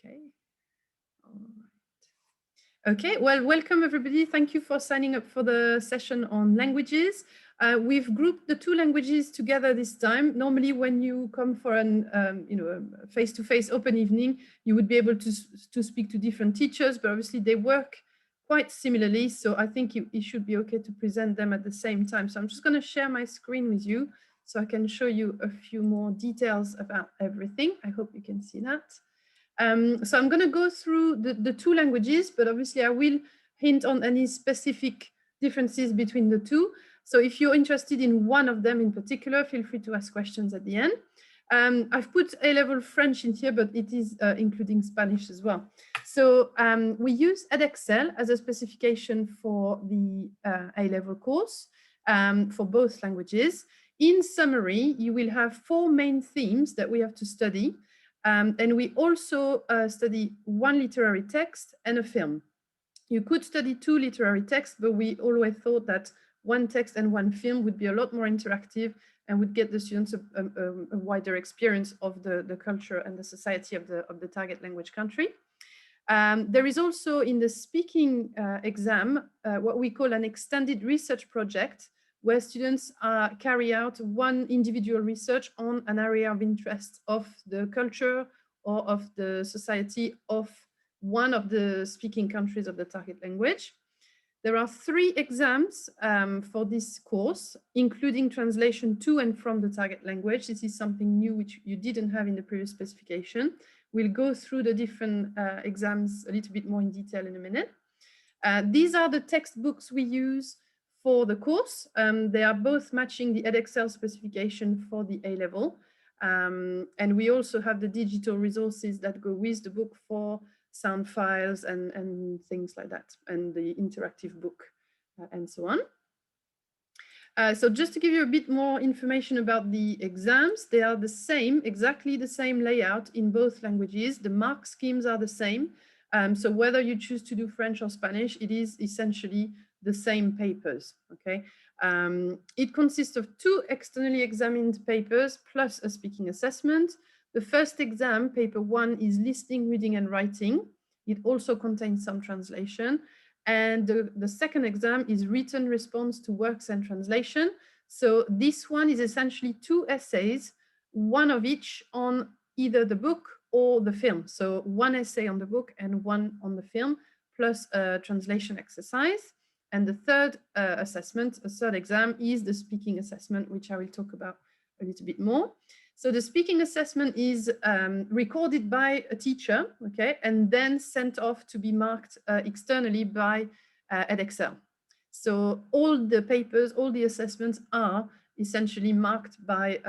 Okay. All right. Okay, well, welcome everybody. Thank you for signing up for the session on languages. We've grouped the two languages together this time. Normally, when you come for an a face-to-face open evening, you would be able to speak to different teachers, but obviously they work quite similarly. So I think it should be okay to present them at the same time. So I'm just going to share my screen with you so I can show you a few more details about everything. I hope you can see that. So I'm going to go through the two languages, but obviously I will hint on any specific differences between the two. So if you're interested in one of them in particular, feel free to ask questions at the end. I've put A-level French in here, but it is including Spanish as well. So we use Edexcel as a specification for the A-level course for both languages. In summary, you will have 4 main themes that we have to study. And we also study 1 literary text and a film. You could study 2 literary texts, but we always thought that 1 text and 1 film would be a lot more interactive and would get the students a wider experience of the culture and the society of the target language country. There is also in the speaking exam what we call an extended research project, where students carry out 1 individual research on an area of interest of the culture or of the society of one of the speaking countries of the target language. There are 3 exams for this course, including translation to and from the target language. This is something new which you didn't have in the previous specification. We'll go through the different exams a little bit more in detail in a minute. These are the textbooks we use for the course. They are both matching the Edexcel specification for the A-level. And we also have the digital resources that go with the book for sound files and things like that, and the interactive book and so on. So just to give you a bit more information about the exams, they are the same, exactly the same layout in both languages. The mark schemes are the same. So whether you choose to do French or Spanish, it is essentially the same papers, okay? It consists of 2 externally examined papers plus a speaking assessment. The first exam, paper 1, is listening, reading, and writing. It also contains some translation. And the second exam is written response to works and translation. So this one is essentially 2 essays, 1 of each on either the book or the film. So 1 essay on the book and 1 on the film, plus a translation exercise. And the third assessment, a third exam, is the speaking assessment, which I will talk about a little bit more. So the speaking assessment is recorded by a teacher, okay, and then sent off to be marked externally by Edexcel. So all the papers, all the assessments are essentially marked by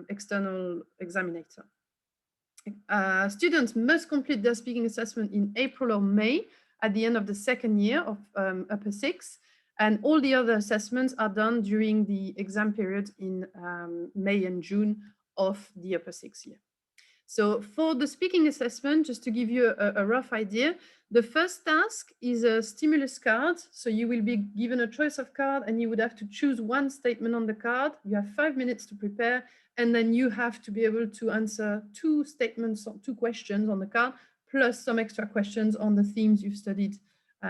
external examinator. Students must complete their speaking assessment in April or May at the end of the 2nd year of Upper 6. And all the other assessments are done during the exam period in May and June of the Upper 6 year. So for the speaking assessment, just to give you a rough idea, the first task is a stimulus card. So you will be given a choice of card and you would have to choose 1 statement on the card. You have 5 minutes to prepare, and then you have to be able to answer 2 statements, 2 questions on the card, plus some extra questions on the themes you've studied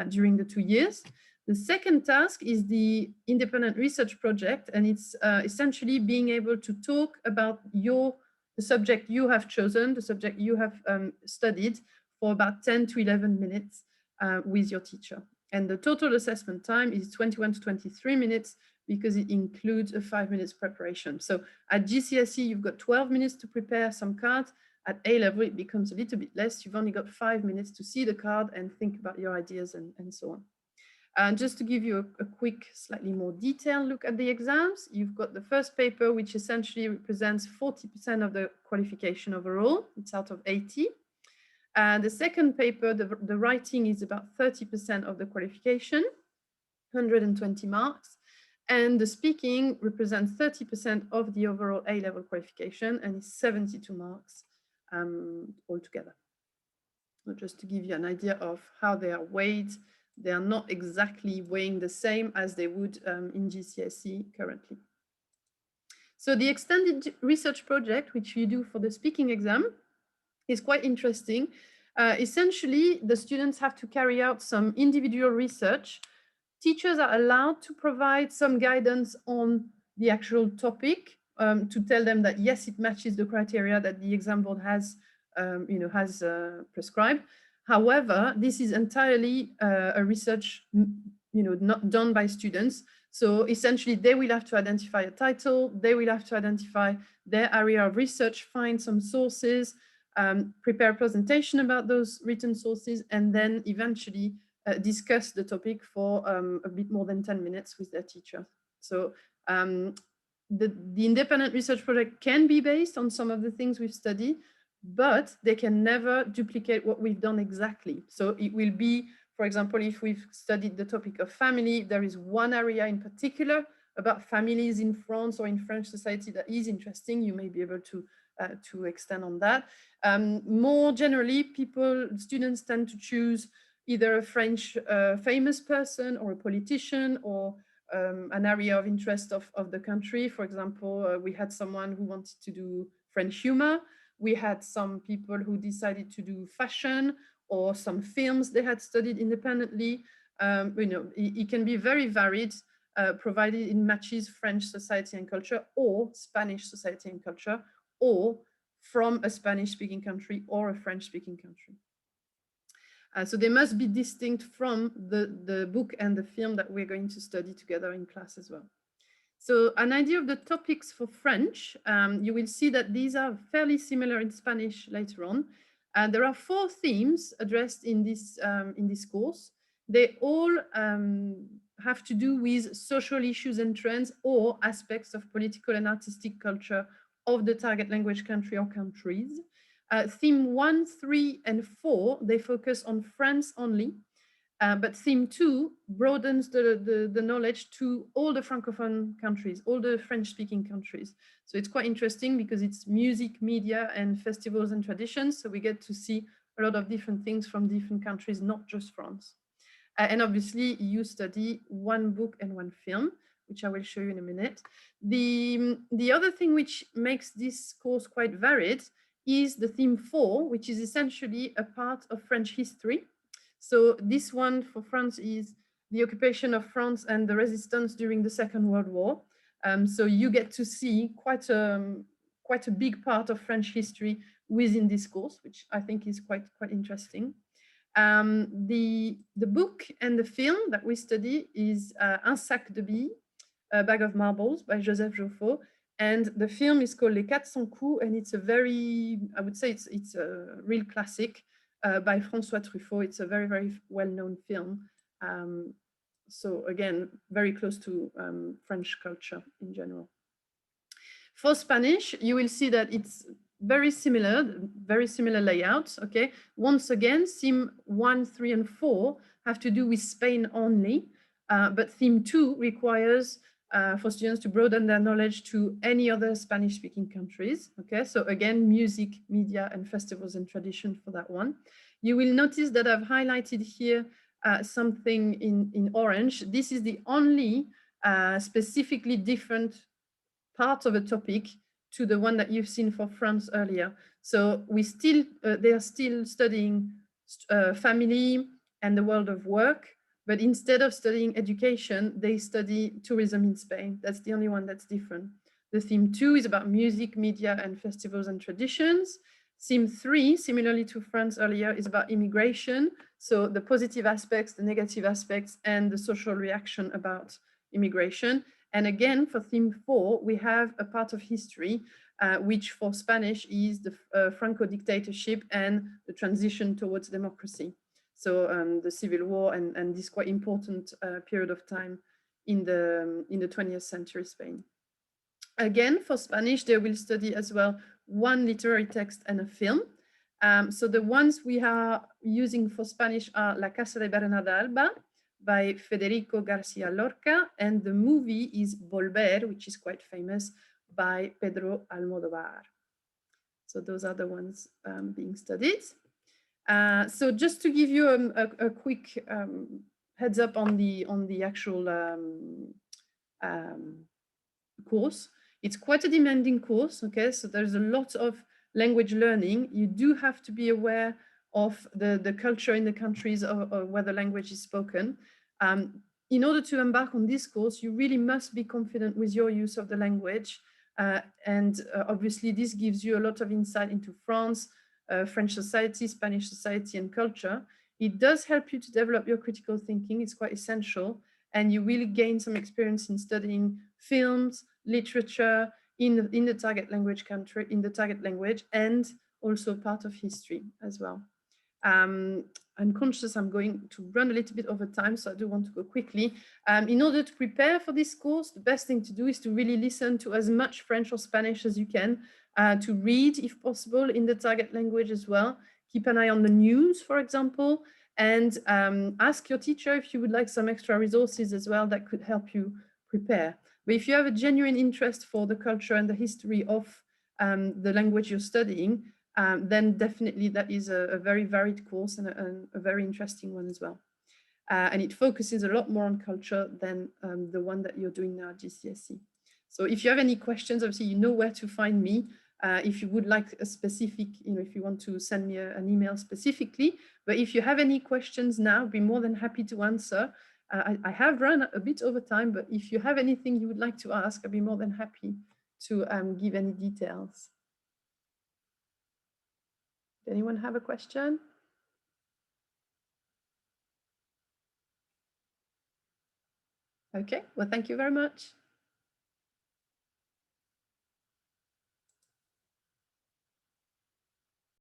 during the 2 years. The second task is the independent research project, and it's essentially being able to talk about the subject you have chosen, the subject you have studied, for about 10 to 11 minutes with your teacher. And the total assessment time is 21 to 23 minutes because it includes a 5 minutes preparation. So at GCSE, you've got 12 minutes to prepare some cards. At A-level, it becomes a little bit less. You've only got 5 minutes to see the card and think about your ideas and so on. Just to give you a quick, slightly more detailed look at the exams, you've got the first paper, which essentially represents 40% of the qualification overall. It's out of 80. The second paper, the writing, is about 30% of the qualification, 120 marks. And the speaking represents 30% of the overall A-level qualification and is 72 marks altogether. So just to give you an idea of how they are weighed, they are not exactly weighing the same as they would in GCSE currently. So the extended research project, which you do for the speaking exam, is quite interesting. Essentially, the students have to carry out some individual research. Teachers are allowed to provide some guidance on the actual topic, to tell them that yes, it matches the criteria that the exam board has, prescribed. However, this is entirely a research, not done by students. So essentially, they will have to identify a title, they will have to identify their area of research, find some sources, prepare a presentation about those written sources, and then eventually discuss the topic for a bit more than 10 minutes with their teacher. So the independent research project can be based on some of the things we've studied, but they can never duplicate what we've done exactly. So it will be, for example, if we've studied the topic of family, there is one area in particular about families in France or in French society that is interesting. You may be able to extend on that. More generally, students tend to choose either a French famous person or a politician, or an area of interest of the country. For example, we had someone who wanted to do French humor. We had some people who decided to do fashion or some films they had studied independently. It can be very varied, provided it matches French society and culture or Spanish society and culture, or from a Spanish-speaking country or a French-speaking country. So they must be distinct from the book and the film that we're going to study together in class as well. So an idea of the topics for French, you will see that these are fairly similar in Spanish later on. There are 4 themes addressed in this course. They all have to do with social issues and trends or aspects of political and artistic culture of the target language country or countries. Theme 1, 3, and 4, they focus on France only. But theme 2 broadens the knowledge to all the Francophone countries, all the French-speaking countries. So it's quite interesting because it's music, media, and festivals and traditions. So we get to see a lot of different things from different countries, not just France. And obviously, you study 1 book and 1 film, which I will show you in a minute. The other thing which makes this course quite varied is the theme 4, which is essentially a part of French history. So this one for France is the occupation of France and the resistance during the Second World War. So you get to see quite a big part of French history within this course, which I think is quite interesting. The book and the film that we study is Un sac de billes, A Bag of Marbles by Joseph Joffo. And the film is called Les 400 coups, and it's I would say it's a real classic by François Truffaut. It's a very well-known film. So again, very close to French culture in general. For Spanish, you will see that it's very similar layouts, okay? Once again, theme 1, 3, and 4 have to do with Spain only, but theme 2 requires for students to broaden their knowledge to any other Spanish-speaking countries, okay? So again, music, media, and festivals and tradition for that one. You will notice that I've highlighted here something in orange. This is the only specifically different part of a topic to the one that you've seen for France earlier. So they are still studying family and the world of work, but instead of studying education, they study tourism in Spain. That's the only one that's different. The theme 2 is about music, media, and festivals and traditions. Theme 3, similarly to France earlier, is about immigration. So the positive aspects, the negative aspects, and the social reaction about immigration. And again, for theme 4, we have a part of history, which for Spanish is the Franco dictatorship and the transition towards democracy. So the civil war and this quite important period of time in the 20th century Spain. Again, for Spanish, they will study as well 1 literary text and a film. So the ones we are using for Spanish are La Casa de Bernarda Alba by Federico Garcia Lorca, and the movie is Volver, which is quite famous, by Pedro Almodovar. So those are the ones being studied. So just to give you a quick heads up on the actual course, it's quite a demanding course, okay? So there's a lot of language learning. You do have to be aware of the culture in the countries where the language is spoken. In order to embark on this course, you really must be confident with your use of the language. And obviously, this gives you a lot of insight into France, French society, Spanish society, and culture. It does help you to develop your critical thinking. It's quite essential. And you really gain some experience in studying films, literature in the target language country, in the target language, and also part of history as well. I'm conscious I'm going to run a little bit over time, so I do want to go quickly. In order to prepare for this course, the best thing to do is to really listen to as much French or Spanish as you can, to read, if possible, in the target language as well. Keep an eye on the news, for example, and ask your teacher if you would like some extra resources as well that could help you prepare. But if you have a genuine interest for the culture and the history of the language you're studying, then definitely that is a very varied course and a very interesting one as well. And it focuses a lot more on culture than the one that you're doing now at GCSE. So if you have any questions, obviously you know where to find me. If you would like a specific, if you want to send me an email specifically, but if you have any questions now, I'd be more than happy to answer. I have run a bit over time, but if you have anything you would like to ask, I'd be more than happy to give any details. Does anyone have a question? Okay, well, thank you very much.